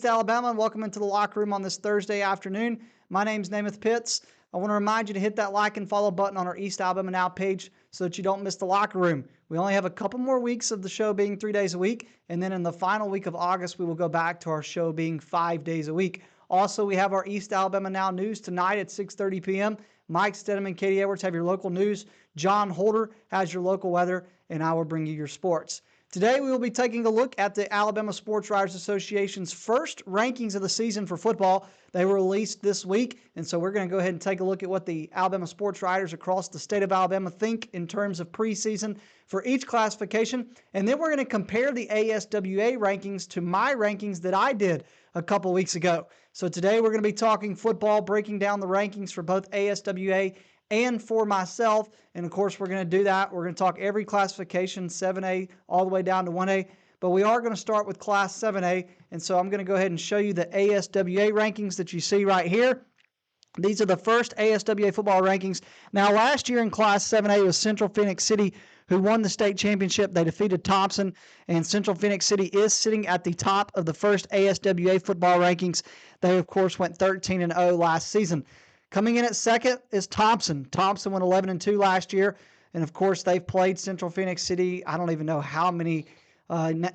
East Alabama, and welcome into the locker room on this Thursday afternoon. My name's Namath Pitts. I want to remind you to hit that like and follow button on our East Alabama Now page so that you don't miss the locker room. We only have a couple more weeks of the show being 3 days a week, and then in the final week of August, we will go back to our show being 5 days a week. Also, we have our East Alabama Now news tonight at 6:30 p.m. Mike Stedham and Katie Edwards have your local news. John Holder has your local weather, and I will bring you your sports. Today, we will be taking a look at the Alabama Sports Writers Association's first rankings of the season for football. They were released this week, and so we're going to go ahead and take a look at what the Alabama sports writers across the state of Alabama think in terms of preseason for each classification. And then we're going to compare the ASWA rankings to my rankings that I did a couple weeks ago. So today, we're going to be talking football, breaking down the rankings for both ASWA and for myself. And of course, we're going to do that. We're going to talk every classification, 7A all the way down to 1A. But we are going to start with Class 7A. And so I'm going to go ahead and show you the ASWA rankings that you see right here. These are the first ASWA football rankings. Now, last year in Class 7A was Central Phoenix City, who won the state championship. They defeated Thompson, and Central Phoenix City is sitting at the top of the first ASWA football rankings. They, of course, went 13-0 last season. Coming in at second is Thompson. Thompson went 11-2 last year, and of course they've played Central Phoenix City, I don't even know how many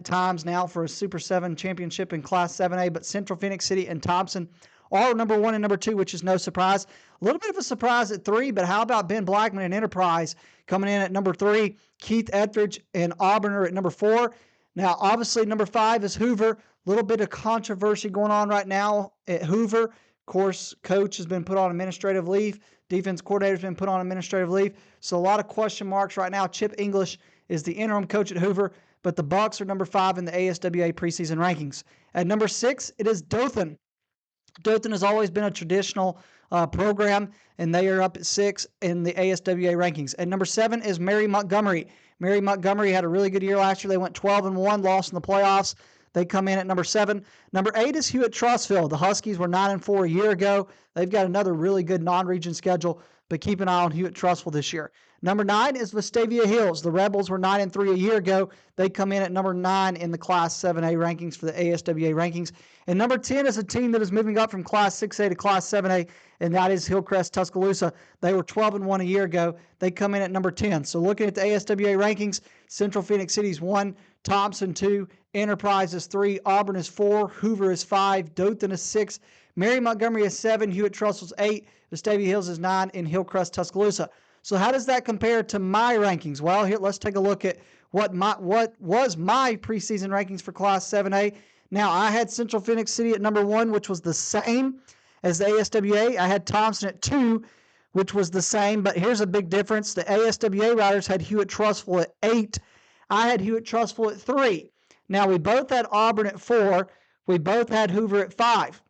times now for a Super 7 championship in Class 7A, but Central Phoenix City and Thompson are number 1 and number 2, which is no surprise. A little bit of a surprise at 3, but how about Ben Blackman and Enterprise coming in at number 3? Keith Etheridge and Auburn are at number 4. Now, obviously, number 5 is Hoover. A little bit of controversy going on right now at Hoover. Of course, coach has been put on administrative leave. Defense coordinator has been put on administrative leave. So a lot of question marks right now. Chip English is the interim coach at Hoover, but the Bucks are number 5 in the ASWA preseason rankings. At number 6, it is Dothan. Dothan has always been a traditional program, and they are up at 6 in the ASWA rankings. At number 7 is Mary Montgomery. Mary Montgomery had a really good year last year. They went 12-1, lost in the playoffs. They come in at number 7. Number 8 is Hewitt-Trussville. The Huskies were 9-4 a year ago. They've got another really good non-region schedule, but keep an eye on Hewitt-Trussville this year. Number 9 is Vestavia Hills. The Rebels were 9-3 a year ago. They come in at number 9 in the Class 7A rankings for the ASWA rankings. And number 10 is a team that is moving up from Class 6A to Class 7A, and that is Hillcrest Tuscaloosa. They were 12-1 a year ago. They come in at number 10. So looking at the ASWA rankings, Central Phoenix City's 1, Thompson 2, Enterprise is 3, Auburn is 4, Hoover is 5, Dothan is 6, Mary Montgomery is 7, Hewitt-Trussville's 8, Vestavia Hills is 9, and Hillcrest Tuscaloosa. So how does that compare to my rankings? Well, here, let's take a look at what was my preseason rankings for Class 7A. Now, I had Central Phoenix City at number 1, which was the same as the ASWA. I had Thompson at 2, which was the same, but here's a big difference. The ASWA writers had Hewitt-Trussville at 8. I had Hewitt-Trussville at 3. Now, we both had Auburn at 4. We both had Hoover at 5.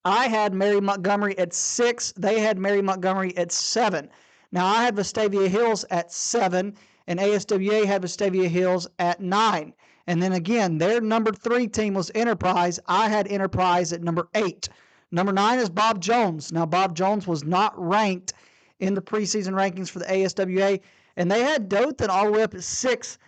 I had Mary Montgomery at 6. They had Mary Montgomery at 7. Now, I had Vestavia Hills at 7, and ASWA had Vestavia Hills at 9. And then again, their number 3 team was Enterprise. I had Enterprise at number 8. Number 9 is Bob Jones. Now, Bob Jones was not ranked in the preseason rankings for the ASWA, and they had Dothan all the way up at 6,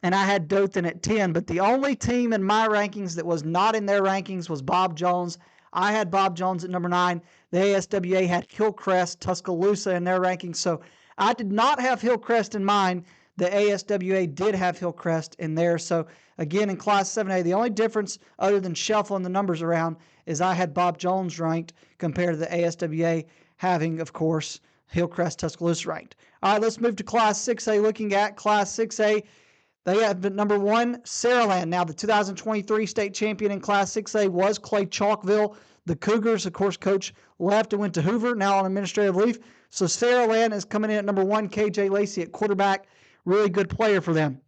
and I had Dothan at 10. But the only team in my rankings that was not in their rankings was Bob Jones. I had Bob Jones at number 9. The ASWA had Hillcrest Tuscaloosa in their rankings. So I did not have Hillcrest in mind. The ASWA did have Hillcrest in there. So again, in Class 7A, the only difference other than shuffling the numbers around is I had Bob Jones ranked compared to the ASWA having, of course, Hillcrest Tuscaloosa ranked. All right, let's move to Class 6A. Looking at Class 6A, they have been number 1, Saraland. Now, the 2023 state champion in Class 6A was Clay Chalkville. The Cougars, of course, coach left and went to Hoover, now on administrative leave. So Saraland is coming in at number 1, KJ Lacey at quarterback. Really good player for them.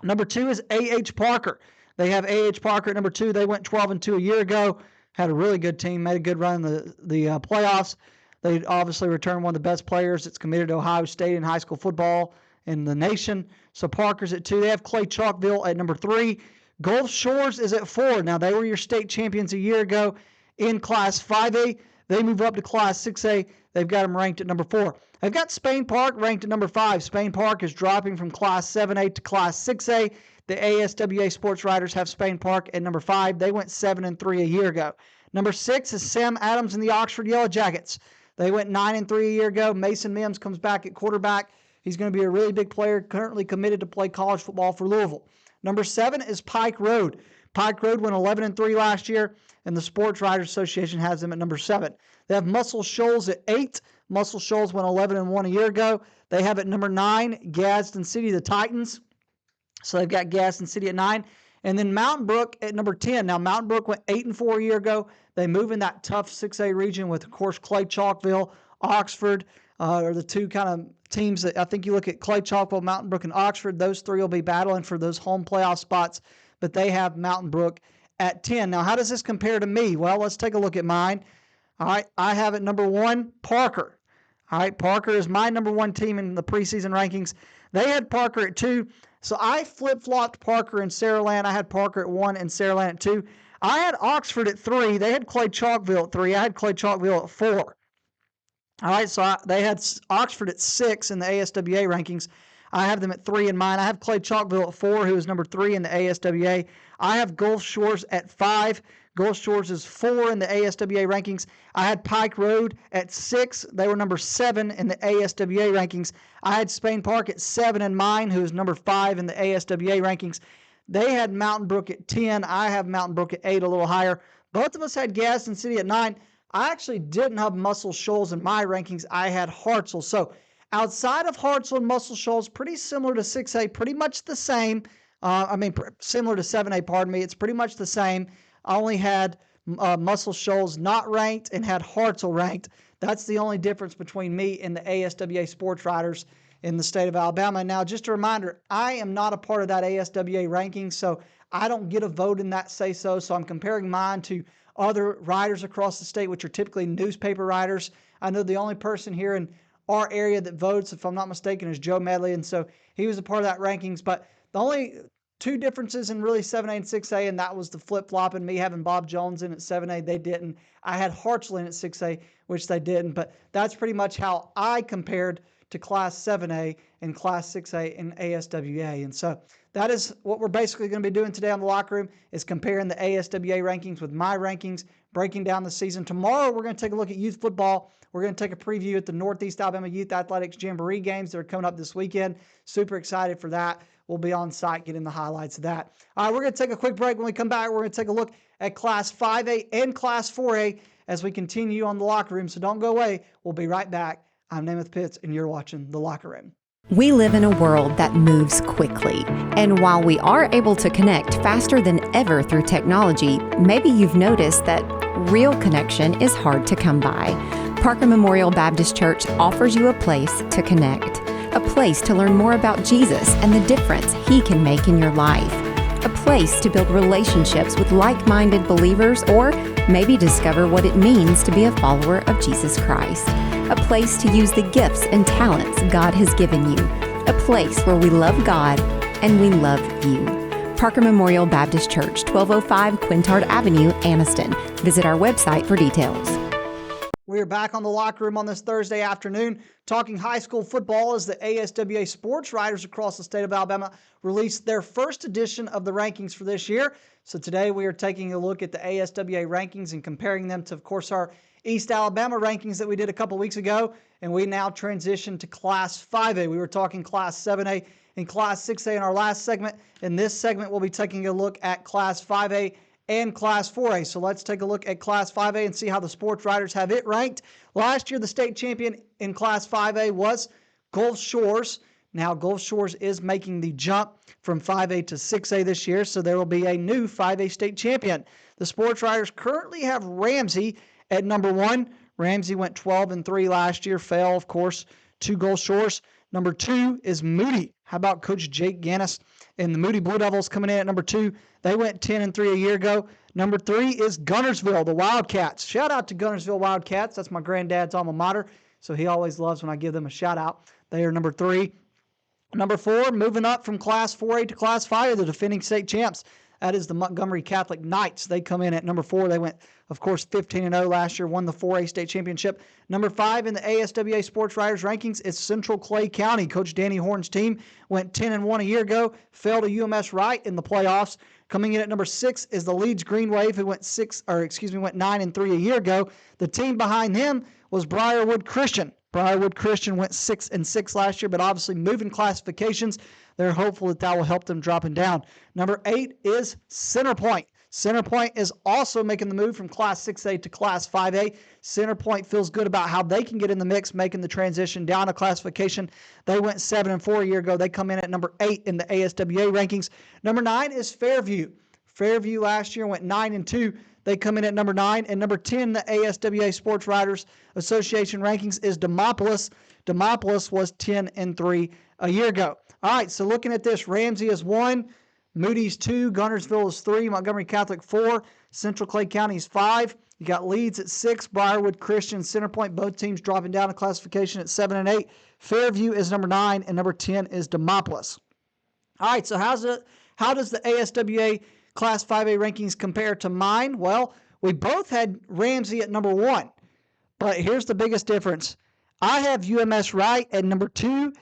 Number 2 is A.H. Parker. They have A.H. Parker at number 2. They went 12-2 a year ago. Had a really good team, made a good run in the playoffs. They obviously returned one of the best players that's committed to Ohio State in high school football in the nation. So Parker's at 2. They have Clay Chalkville at number 3. Gulf Shores is at 4. Now, they were your state champions a year ago in Class 5A. They move up to Class 6A. They've got them ranked at number 4. I've got Spain Park ranked at number 5. Spain Park is dropping from Class 7A to Class 6A. The ASWA Sports Writers have Spain Park at number 5. They went 7-3 a year ago. Number 6 is Sam Adams and the Oxford Yellow Jackets. They went 9-3 a year ago. Mason Mims comes back at quarterback. He's going to be a really big player, currently committed to play college football for Louisville. Number 7 is Pike Road. Pike Road went 11-3 last year, and the Sports Writers Association has them at number 7. They have Muscle Shoals at 8. Muscle Shoals went 11-1 a year ago. They have at number 9 Gadsden City, the Titans. So they've got Gadsden City at 9. And then Mountain Brook at number 10. Now, Mountain Brook went 8-4 a year ago. They move in that tough 6A region with, of course, Clay Chalkville, Oxford, are the two kind of teams that I think you look at Clay Chalkville, Mountain Brook, and Oxford. Those three will be battling for those home playoff spots, but they have Mountain Brook at 10. Now, how does this compare to me? Well, let's take a look at mine. All right, I have at number 1, Parker. All right, Parker is my number 1 team in the preseason rankings. They had Parker at 2. So I flip-flopped Parker and Saraland. I had Parker at 1 and Saraland at 2. I had Oxford at 3. They had Clay Chalkville at 3. I had Clay Chalkville at 4. All right, so they had Oxford at 6 in the ASWA rankings. I have them at 3 in mine. I have Clay Chalkville at 4, who is number 3 in the ASWA. I have Gulf Shores at 5. Gulf Shores is 4 in the ASWA rankings. I had Pike Road at 6. They were number 7 in the ASWA rankings. I had Spain Park at 7 in mine, who is number 5 in the ASWA rankings. They had Mountain Brook at 10. I have Mountain Brook at 8, a little higher. Both of us had Gadsden City at 9. I actually didn't have Muscle Shoals in my rankings. I had Hartselle. So outside of Hartselle and Muscle Shoals, pretty similar to 6A, pretty much the same. Similar to 7A, pardon me. It's pretty much the same. I only had Muscle Shoals not ranked and had Hartselle ranked. That's the only difference between me and the ASWA Sports Writers in the state of Alabama. Now, just a reminder, I am not a part of that ASWA ranking, so I don't get a vote in that say-so. So I'm comparing mine to other writers across the state, which are typically newspaper writers. I know the only person here in our area that votes, if I'm not mistaken, is Joe Medley, and so he was a part of that rankings. But the only two differences in really 7A and 6A, and that was the flip-flop and me having Bob Jones in at 7A. They didn't. I had Hartselle in at 6A, which they didn't. But that's pretty much how I compared to Class 7A and Class 6A in ASWA. And so that is what we're basically going to be doing today on the Locker Room, is comparing the ASWA rankings with my rankings, breaking down the season. Tomorrow, we're going to take a look at youth football. We're going to take a preview at the Northeast Alabama Youth Athletics Jamboree games that are coming up this weekend. Super excited for that. We'll be on site getting the highlights of that. All right, we're going to take a quick break. When we come back, we're going to take a look at Class 5A and Class 4A as we continue on the Locker Room. So don't go away. We'll be right back. I'm Namath Pitts, and you're watching the Locker Room. We live in a world that moves quickly, and while we are able to connect faster than ever through technology, maybe you've noticed that real connection is hard to come by. Parker Memorial Baptist Church offers you a place to connect, a place to learn more about Jesus and the difference He can make in your life, a place to build relationships with like-minded believers, or maybe discover what it means to be a follower of Jesus Christ, a place to use the gifts and talents God has given you, a place where we love God and we love you. Parker Memorial Baptist Church, 1205 Quintard Avenue, Anniston. Visit our website for details. We're back on the Locker Room on this Thursday afternoon talking high school football as the ASWA Sports Writers across the state of Alabama released their first edition of the rankings for this year. So today we are taking a look at the ASWA rankings and comparing them to, of course, our East Alabama rankings that we did a couple weeks ago, and we now transition to Class 5A. We were talking Class 7A and Class 6A in our last segment. In this segment, we'll be taking a look at Class 5A and Class 4A. So let's take a look at Class 5A and see how the Sports Writers have it ranked. Last year, the state champion in Class 5A was Gulf Shores. Now, Gulf Shores is making the jump from 5A to 6A this year, so there will be a new 5A state champion. The Sports Writers currently have Ramsey at number 1. Ramsey went 12-3 last year, fell, of course, to Gulf Shores. Number 2 is Moody. How about Coach Jake Gannis and the Moody Blue Devils coming in at number 2? They went 10-3 a year ago. Number 3 is Guntersville, the Wildcats. Shout out to Guntersville Wildcats. That's my granddad's alma mater, so he always loves when I give them a shout out. They are number 3. Number 4, moving up from Class 4A to Class 5, the defending state champs. That is the Montgomery Catholic Knights. They come in at number 4. They went, of course, 15-0 last year, won the 4A state championship. Number 5 in the ASWA Sports Writers rankings is Central Clay County. Coach Danny Horn's team went 10-1 a year ago, fell to UMS Wright in the playoffs. Coming in at number 6 is the Leeds Green Wave, who went 9-3 a year ago. The team behind him was Briarwood Christian. Briarwood Christian went 6-6 last year, but obviously moving classifications, they're hopeful that will help them dropping down. Number 8 is Centerpoint. Centerpoint is also making the move from Class 6A to Class 5A. Centerpoint feels good about how they can get in the mix, making the transition down a classification. They went 7-4 a year ago. They come in at number 8 in the ASWA rankings. Number 9 is Fairview. Fairview last year went 9-2. They come in at number 9. And number 10, the ASWA Sports Writers Association rankings is Demopolis. Demopolis was 10-3 a year ago. All right, so looking at this, Ramsey is 1, Moody's 2, Guntersville is 3, Montgomery Catholic 4, Central Clay County is 5. You got Leeds at 6, Briarwood Christian, Centerpoint, both teams dropping down a classification at 7 and 8. Fairview is number 9, and number 10 is Demopolis. All right, so how does the ASWA Class 5A rankings compare to mine? Well, we both had Ramsey at number 1, but here's the biggest difference. I have UMS Wright at number 2.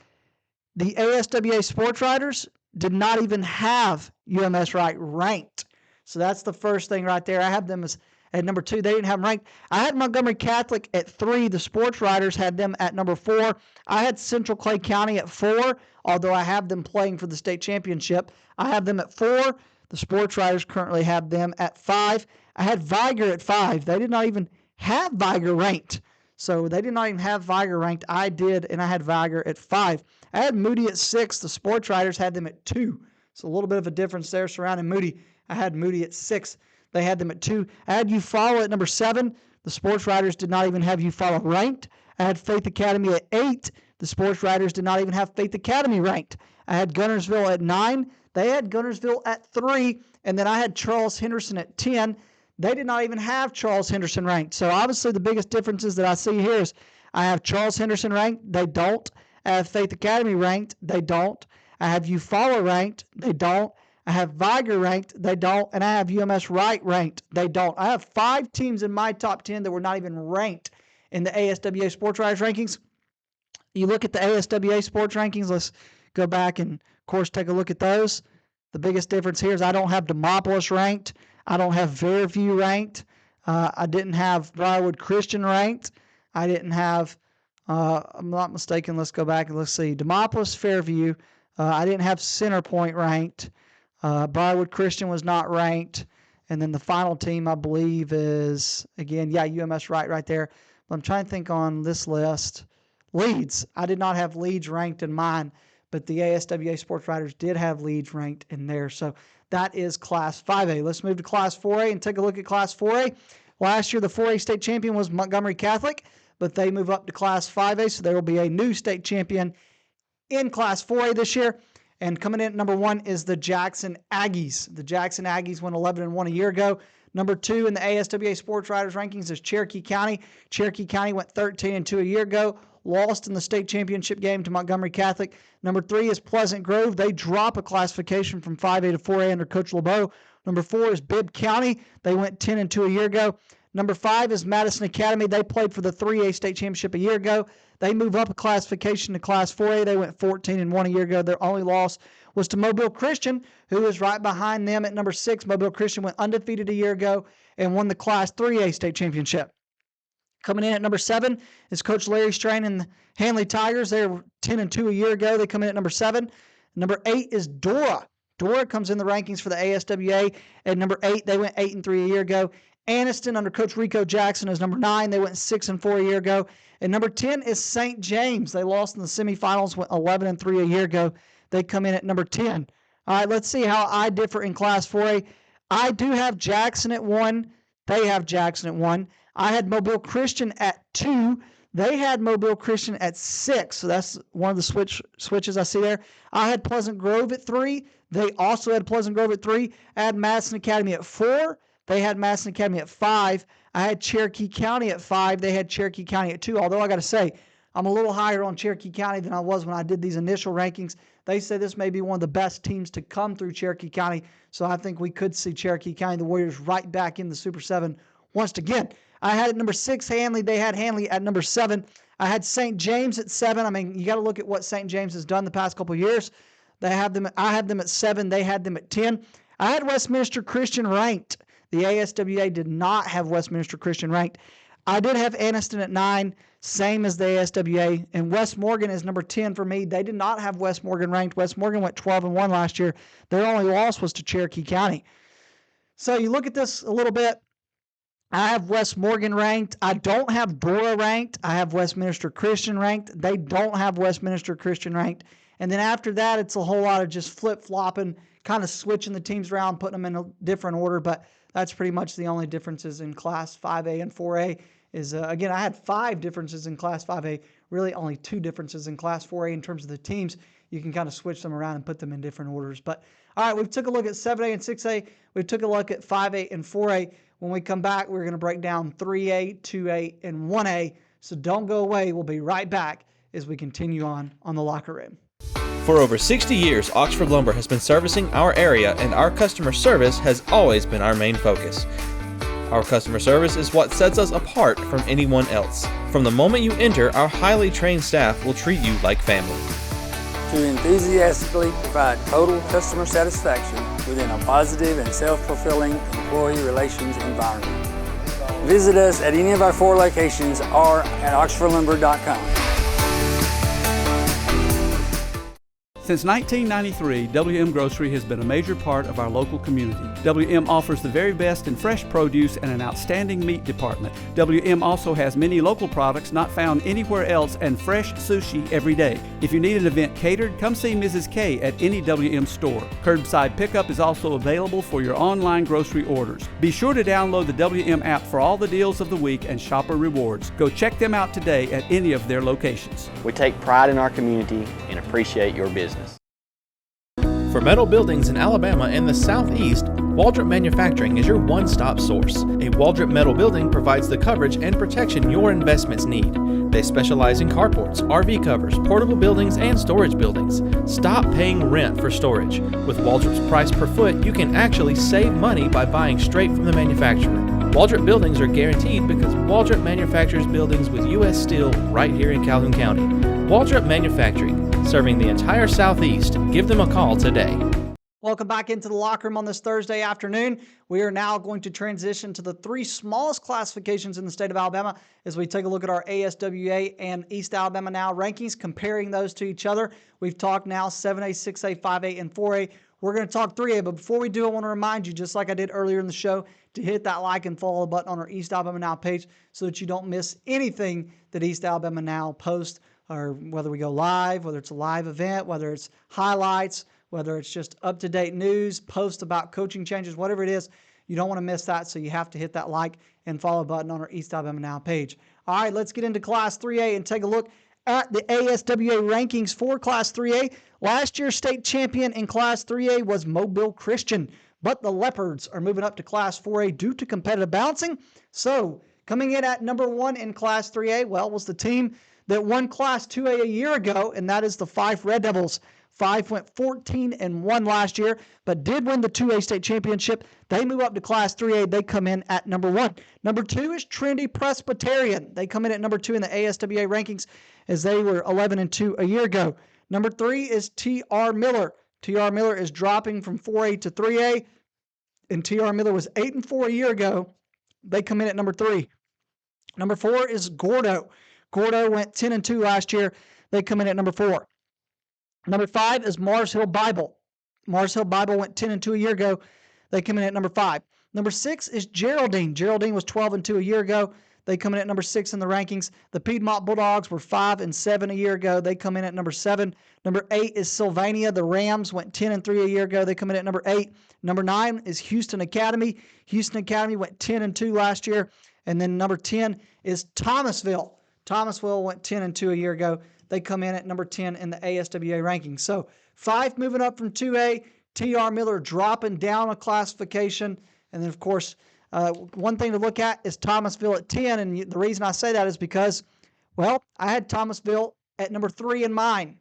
The ASWA Sports Writers did not even have UMS Wright ranked. So that's the first thing right there. I have them as at number 2. They didn't have them ranked. I had Montgomery Catholic at 3. The Sports Writers had them at number 4. I had Central Clay County at 4, although I have them playing for the state championship. I have them at 4. The Sports Writers currently have them at 5. I had Viger at 5. They did not even have Viger ranked. So they did not even have Viger ranked. I did, and I had Viger at 5. I had Moody at 6. The Sports Writers had them at 2. So a little bit of a difference there surrounding Moody. I had Moody at 6. They had them at 2. I had Eufaula at number 7. The Sports Writers did not even have Eufaula ranked. I had Faith Academy at 8. The Sports Writers did not even have Faith Academy ranked. I had Guntersville at 9. They had Guntersville at 3. And then I had Charles Henderson at 10. They did not even have Charles Henderson ranked. So obviously the biggest differences that I see here is I have Charles Henderson ranked. They don't. I have Faith Academy ranked. They don't. I have Eufaula ranked. They don't. I have Viger ranked. They don't. And I have UMS Wright ranked. They don't. I have 5 teams in my top 10 that were not even ranked in the ASWA Sports Writers rankings. You look at the ASWA Sports rankings. Let's go back and, of course, take a look at those. The biggest difference here is I don't have Demopolis ranked. I don't have Fairview ranked. I didn't have Briarwood Christian ranked. I didn't have, I'm not mistaken, let's go back and let's see. Demopolis, Fairview. I didn't have Centerpoint ranked. Briarwood Christian was not ranked. And then the final team, I believe, is, again, UMS right there. But I'm trying to think on this list. Leeds. I did not have Leeds ranked in mine, but the ASWA Sports Writers did have Leeds ranked in there. So that is Class 5A. Let's move to Class 4A and take a look at Class 4A. Last year, the 4A state champion was Montgomery Catholic, but they move up to Class 5A, so there will be a new state champion in Class 4A this year. And coming in at number 1 is the Jackson Aggies. The Jackson Aggies went 11-1 a year ago. Number 2 in the ASWA Sports Writers rankings is Cherokee County. Cherokee County went 13-2 a year ago, lost in the state championship game to Montgomery Catholic. Number 3 is Pleasant Grove. They drop a classification from 5A to 4A under Coach LeBeau. Number 4 is Bibb County. They went 10-2 a year ago. Number 5 is Madison Academy. They played for the 3A state championship a year ago. They move up a classification to Class 4A. They went 14-1 a year ago. Their only loss was to Mobile Christian, who is right behind them at number 6. Mobile Christian went undefeated a year ago and won the Class 3A state championship. Coming in at number 7 is Coach Larry Strain and the Hanley Tigers. They were 10-2 a year ago. They come in at number 7. Number 8 is Dora. Dora comes in the rankings for the ASWA at number 8. They went 8-3 a year ago. Anniston under Coach Rico Jackson is number 9. They went 6-4 a year ago. And number 10 is St. James. They lost in the semifinals, went 11-3 a year ago. They come in at number 10. All right, let's see how I differ in Class 4A. I do have Jackson at 1. They have Jackson at 1. I had Mobile Christian at 2. They had Mobile Christian at 6. So that's one of the switches I see there. I had Pleasant Grove at 3. They also had Pleasant Grove at 3. I had Madison Academy at 4. They had Madison Academy at 5. I had Cherokee County at 5. They had Cherokee County at 2. Although I got to say, I'm a little higher on Cherokee County than I was when I did these initial rankings. They say this may be one of the best teams to come through Cherokee County. So I think we could see Cherokee County, the Warriors, right back in the Super 7 once again. I had at number 6 Handley. They had Handley at number 7. I had St. James at 7. I mean, you got to look at what St. James has done the past couple of years. I had them at 7. They had them at 10. I had Westminster Christian ranked. The ASWA did not have Westminster Christian ranked. I did have Anniston at 9, same as the ASWA. And West Morgan is number 10 for me. They did not have West Morgan ranked. West Morgan went 12-1 last year. Their only loss was to Cherokee County. So you look at this a little bit. I have West Morgan ranked. I don't have Dora ranked. I have Westminster Christian ranked. They don't have Westminster Christian ranked. And then after that, it's a whole lot of just flip-flopping, kind of switching the teams around, putting them in a different order. But that's pretty much the only differences in Class 5A and 4A. Is again, I had 5 differences in Class 5A, really only 2 differences in Class 4A in terms of the teams. You can kind of switch them around and put them in different orders. But all right, we've took a look at 7A and 6A. We took a look at 5A and 4A. When we come back, we're going to break down 3A, 2A, and 1A. So don't go away. We'll be right back as we continue on the Locker Room. For over 60 years, Oxford Lumber has been servicing our area, and our customer service has always been our main focus. Our customer service is what sets us apart from anyone else. From the moment you enter, our highly trained staff will treat you like family. To enthusiastically provide total customer satisfaction within a positive and self-fulfilling employee relations environment. Visit us at any of our 4 locations or at oxfordlumber.com. Since 1993, WM Grocery has been a major part of our local community. WM offers the very best in fresh produce and an outstanding meat department. WM also has many local products not found anywhere else and fresh sushi every day. If you need an event catered, come see Mrs. K at any WM store. Curbside pickup is also available for your online grocery orders. Be sure to download the WM app for all the deals of the week and shopper rewards. Go check them out today at any of their locations. We take pride in our community and appreciate your business. For metal buildings in Alabama and the Southeast, Waldrop Manufacturing is your one-stop source. A Waldrop metal building provides the coverage and protection your investments need. They specialize in carports, RV covers, portable buildings, and storage buildings. Stop paying rent for storage. With Waldrop's price per foot, you can actually save money by buying straight from the manufacturer. Waldrop buildings are guaranteed because Waldrop manufactures buildings with U.S. steel right here in Calhoun County. Waldrop Manufacturing, serving the entire Southeast. Give them a call today. Welcome back into the Locker Room on this Thursday afternoon. We are now going to transition to the 3 smallest classifications in the state of Alabama as we take a look at our ASWA and East Alabama Now rankings, comparing those to each other. We've talked now 7A, 6A, 5A, and 4A. We're going to talk 3A, but before we do, I want to remind you, just like I did earlier in the show, to hit that like and follow button on our East Alabama Now page so that you don't miss anything that East Alabama Now posts, or whether we go live, whether it's a live event, whether it's highlights, whether it's just up-to-date news, posts about coaching changes, whatever it is, you don't want to miss that, so you have to hit that like and follow button on our East Alabama Now page. All right, let's get into Class 3A and take a look at the ASWA rankings for Class 3A. Last year's state champion in Class 3A was Mobile Christian, but the Leopards are moving up to Class 4A due to competitive balancing. So coming in at number 1 in Class 3A, well, was the team that won Class 2A a year ago, and that is the Fife Red Devils. Fife went 14-1 last year, but did win the 2A state championship. They move up to Class 3A. They come in at number 1. Number 2 is Trinity Presbyterian. They come in at number 2 in the ASWA rankings as they were 11-2 a year ago. Number 3 is T.R. Miller. T.R. Miller is dropping from 4A to 3A, and T.R. Miller was 8-4 a year ago. They come in at number 3. Number 4 is Gordo. Gordo went 10-2 last year. They come in at number 4. Number 5 is Mars Hill Bible. Mars Hill Bible went 10-2 a year ago. They come in at number 5. Number 6 is Geraldine. Geraldine was 12-2 a year ago. They come in at number 6 in the rankings. The Piedmont Bulldogs were 5-7 a year ago. They come in at number 7. Number 8 is Sylvania. The Rams went 10-3 a year ago. They come in at number 8. Number 9 is Houston Academy. Houston Academy went 10-2 last year. And then number 10 is Thomasville. Thomasville went 10-2 a year ago. They come in at number 10 in the ASWA rankings. So Fife moving up from 2A, T.R. Miller dropping down a classification. And then, of course, one thing to look at is Thomasville at 10. And the reason I say that is because, well, I had Thomasville at number 3 in mine.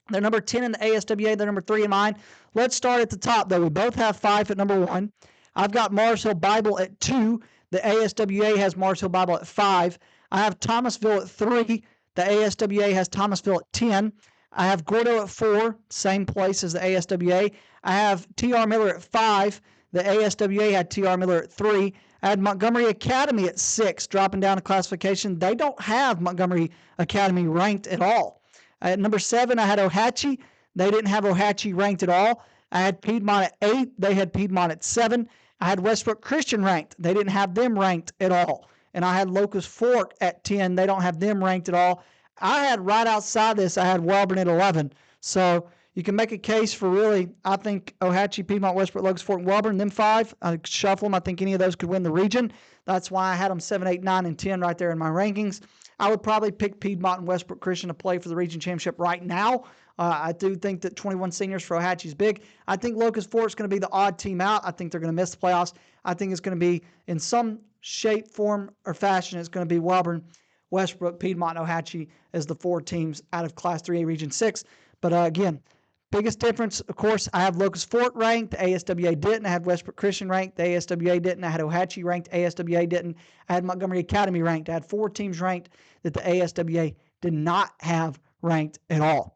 They're number 10 in the ASWA. They're number 3 in mine. Let's start at the top, though. We both have Fife at number 1. I've got Mars Hill Bible at 2. The ASWA has Mars Hill Bible at 5. I have Thomasville at 3. The ASWA has Thomasville at 10. I have Gordo at 4, same place as the ASWA. I have T.R. Miller at 5. The ASWA had T.R. Miller at 3. I had Montgomery Academy at 6, dropping down a classification. They don't have Montgomery Academy ranked at all. At number 7, I had Ohatchee. They didn't have Ohatchee ranked at all. I had Piedmont at 8. They had Piedmont at 7. I had Westbrook Christian ranked. They didn't have them ranked at all. And I had Locust Fork at 10. They don't have them ranked at all. I had right outside this, I had Welborn at 11. So you can make a case for really, I think Ohatchee, Piedmont, Westbrook, Locust Fork, and Welborn, them 5. I shuffle them. I think any of those could win the region. That's why I had them 7, 8, 9, and 10 right there in my rankings. I would probably pick Piedmont and Westbrook Christian to play for the region championship right now. I do think that 21 seniors for Ohatchee is big. I think Locust Fork is going to be the odd team out. I think they're going to miss the playoffs. I think it's going to be in some shape, form, or fashion. It's going to be Welborn, Westbrook, Piedmont, and Ohatchee as the 4 teams out of Class 3A Region 6. But again, biggest difference, of course, I have Locust Fork ranked. The ASWA didn't. I had Westbrook Christian ranked. The ASWA didn't. I had Ohatchee ranked. ASWA didn't. I had Montgomery Academy ranked. I had 4 teams ranked that the ASWA did not have ranked at all.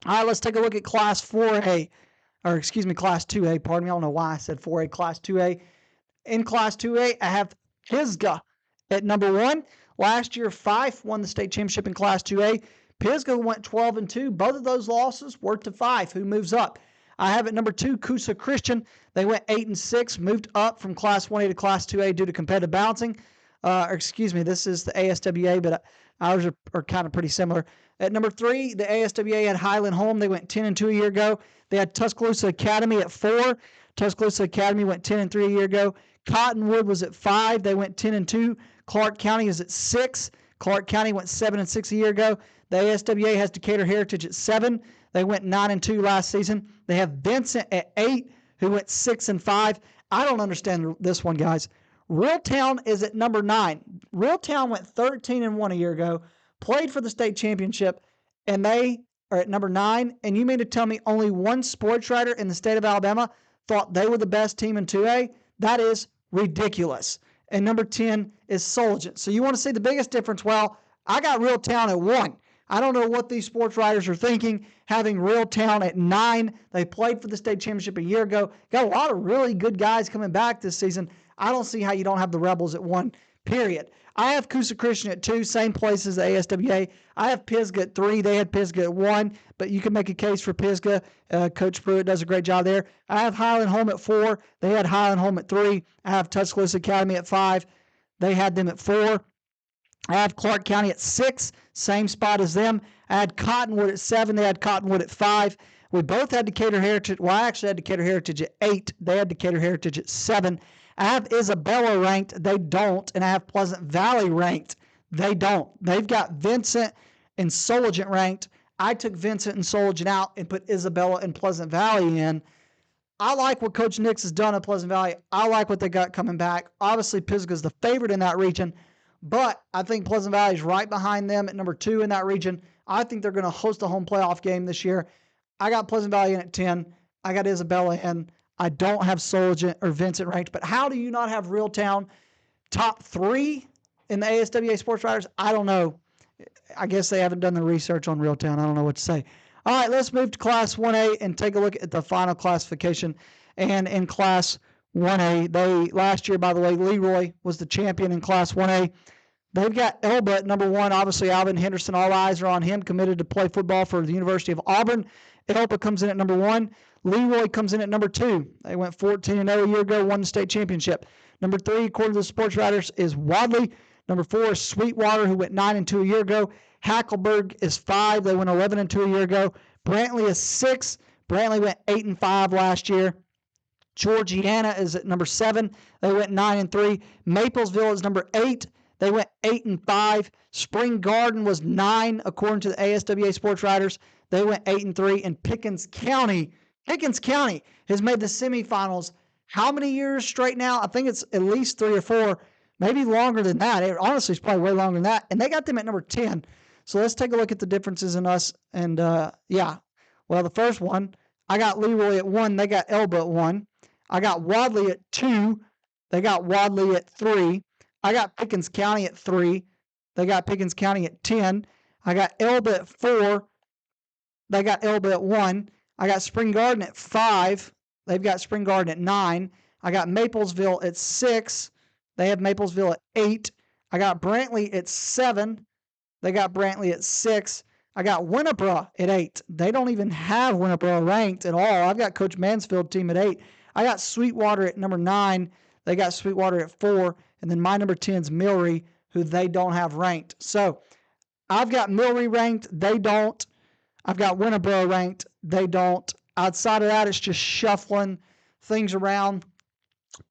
All right, let's take a look at Class 4A, or excuse me, Class 2A. Pardon me, I don't know why I said 4A, Class 2A. In Class 2A, I have Pisgah at number 1. Last year, Fife won the state championship in Class 2A. Pisgah went 12-2. Both of those losses were to Fife, who moves up. I have at number 2, Coosa Christian. They went 8-6, moved up from Class 1A to Class 2A due to competitive balancing. This is the ASWA, but ours are kind of pretty similar. At number 3, the ASWA had Highland Home. They went 10-2 a year ago. They had Tuscaloosa Academy at 4. Tuscaloosa Academy went 10-3 a year ago. Cottonwood was at 5. They went 10-2. Clark County is at 6. Clark County went 7-6 a year ago. The ASWA has Decatur Heritage at 7. They went 9-2 last season. They have Vincent at 8, who went 6-5. I don't understand this one, guys. Reeltown is at number 9. Reeltown went 13-1 a year ago, played for the state championship, and they are at number 9. And you mean to tell me only one sports writer in the state of Alabama thought they were the best team in 2A? That is ridiculous. And number 10 is Sologent. So you want to see the biggest difference? Well, I got Reeltown at 1. I don't know what these sports writers are thinking, having Reeltown at 9. They played for the state championship a year ago. Got a lot of really good guys coming back this season. I don't see how you don't have the Rebels at 1, period. I have Coosa Christian at 2, same place as the ASWA. I have Pisgah at 3. They had Pisgah at 1, but you can make a case for Pisgah. Coach Pruitt does a great job there. I have Highland Home at 4. They had Highland Home at 3. I have Tuscaloosa Academy at 5. They had them at 4. I have Clark County at 6, same spot as them. I had Cottonwood at 7. They had Cottonwood at 5. We both had Decatur Heritage. Well, I actually had Decatur Heritage at 8. They had Decatur Heritage at 7. I have Isabella ranked. They don't. And I have Pleasant Valley ranked. They don't. They've got Vincent and Sologent ranked. I took Vincent and Sologent out and put Isabella and Pleasant Valley in. I like what Coach Nix has done at Pleasant Valley. I like what they got coming back. Obviously, Pisgah's the favorite in that region, but I think Pleasant Valley is right behind them at number 2 in that region. I think they're going to host a home playoff game this year. I got Pleasant Valley in at 10. I got Isabella in. I don't have Sologent or Vincent ranked, but how do you not have Reeltown top 3 in the ASWA Sports Writers? I don't know. I guess they haven't done the research on Reeltown. I don't know what to say. All right, let's move to Class 1A and take a look at the final classification. And in Class 1A, last year, by the way, Leroy was the champion in Class 1A. They've got Elba at number 1. Obviously, Alvin Henderson, all eyes are on him, committed to play football for the University of Auburn. Elba comes in at number 1. Leroy comes in at number 2. They went 14-0 a year ago, won the state championship. Number 3, according to the sports writers, is Wadley. Number 4 is Sweetwater, who went 9-2 a year ago. Hackleburg is 5. They went 11-2 a year ago. Brantley is 6. Brantley went 8-5 last year. Georgiana is at number 7. They went 9-3. Maplesville is number 8. They went 8-5. Spring Garden was 9, according to the ASWA sports writers. They went 8-3. And Pickens County has made the semifinals how many years straight now? I think it's at least 3 or 4, maybe longer than that. It honestly is probably way longer than that. And they got them at number 10. So let's take a look at the differences in us. And well, the first one, I got Leroy at 1. They got Elba at 1. I got Wadley at 2. They got Wadley at 3. I got Pickens County at 3. They got Pickens County at 10. I got Elba at 4. They got Elba at 1. I got Spring Garden at 5. They've got Spring Garden at 9. I got Maplesville at 6. They have Maplesville at 8. I got Brantley at 7. They got Brantley at 6. I got Winneboro at 8. They don't even have Winneboro ranked at all. I've got Coach Mansfield team at 8. I got Sweetwater at number 9. They got Sweetwater at 4. And then my number 10 is Millry, who they don't have ranked. So I've got Millry ranked. They don't. I've got Winneboro ranked. They don't. Outside of that, it's just shuffling things around.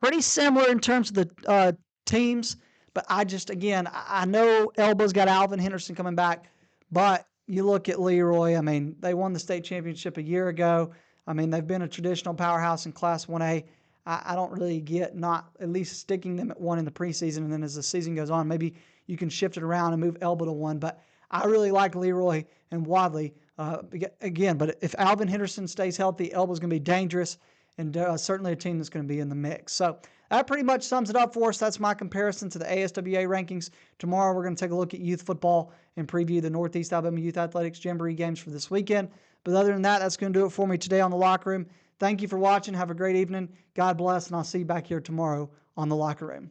Pretty similar in terms of the teams. But I know Elba's got Alvin Henderson coming back. But you look at Leroy, I mean, they won the state championship a year ago. I mean, they've been a traditional powerhouse in Class 1A. I don't really get not at least sticking them at 1 in the preseason, and then as the season goes on, maybe you can shift it around and move Elba to 1. But I really like Leroy and Wadley. But if Alvin Henderson stays healthy, Elba's going to be dangerous and certainly a team that's going to be in the mix. So that pretty much sums it up for us. That's my comparison to the ASWA rankings. Tomorrow we're going to take a look at youth football and preview the Northeast Alabama Youth Athletics Jamboree games for this weekend. But other than that, that's going to do it for me today on The Locker Room. Thank you for watching. Have a great evening. God bless, and I'll see you back here tomorrow on The Locker Room.